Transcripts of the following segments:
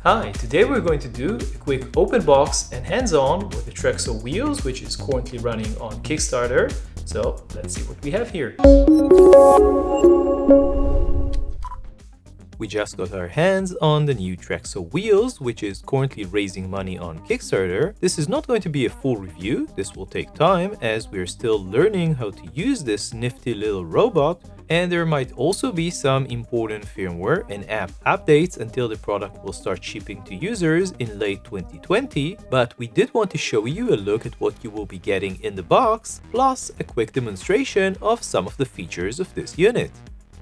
Hi, today we're going to do a quick open box and hands-on with the Trexo Wheels, which is currently running on Kickstarter. So let's see what we have here. We just got our hands on the new Trexo Wheels, which is currently raising money on Kickstarter. This is not going to be a full review. This will take time as we're still learning how to use this nifty little robot. And there might also be some important firmware and app updates until the product will start shipping to users in late 2020. But we did want to show you a look at what you will be getting in the box, plus a quick demonstration of some of the features of this unit.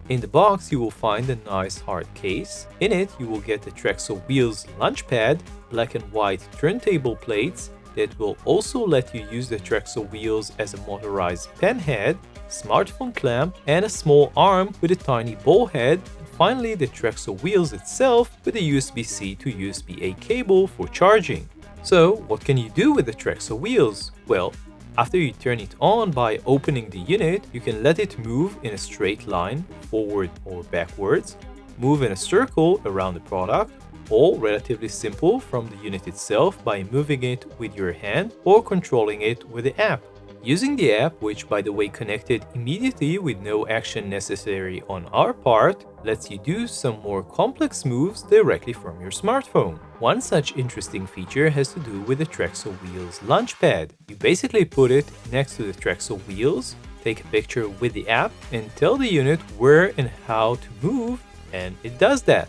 In the box, you will find a nice hard case. In it, you will get the Trexo Wheels lunch pad, black and white turntable plates that will also let you use the Trexo Wheels as a motorized pen head, smartphone clamp, and a small arm with a tiny ball head. And finally, the Trexo Wheels itself with a USB-C to USB-A cable for charging. So, what can you do with the Trexo Wheels? Well, after you turn it on by opening the unit, you can let it move in a straight line, forward or backwards, move in a circle around the product, all relatively simple from the unit itself by moving it with your hand or controlling it with the app. Using the app, which by the way connected immediately with no action necessary on our part, lets you do some more complex moves directly from your smartphone. One such interesting feature has to do with the Trexo Wheels lunch pad. You basically put it next to the Trexo Wheels, take a picture with the app, and tell the unit where and how to move, and it does that.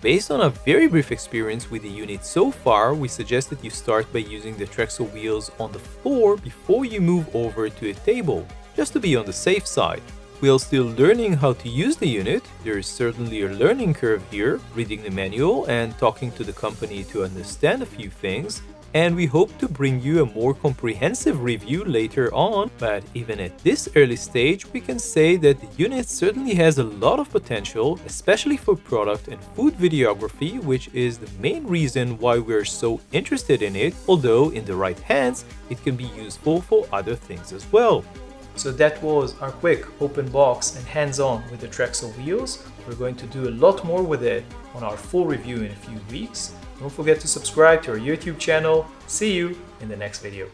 Based on a very brief experience with the unit so far, we suggest that you start by using the Trexo Wheels on the floor before you move over to a table, just to be on the safe side. While still learning how to use the unit, there is certainly a learning curve here, reading the manual and talking to the company to understand a few things, and we hope to bring you a more comprehensive review later on, but even at this early stage, we can say that the unit certainly has a lot of potential, especially for product and food videography, which is the main reason why we're so interested in it, although in the right hands, it can be useful for other things as well. So that was our quick open box and hands-on with the Trexo Wheels. We're going to do a lot more with it on our full review in a few weeks. Don't forget to subscribe to our YouTube channel. See you in the next video.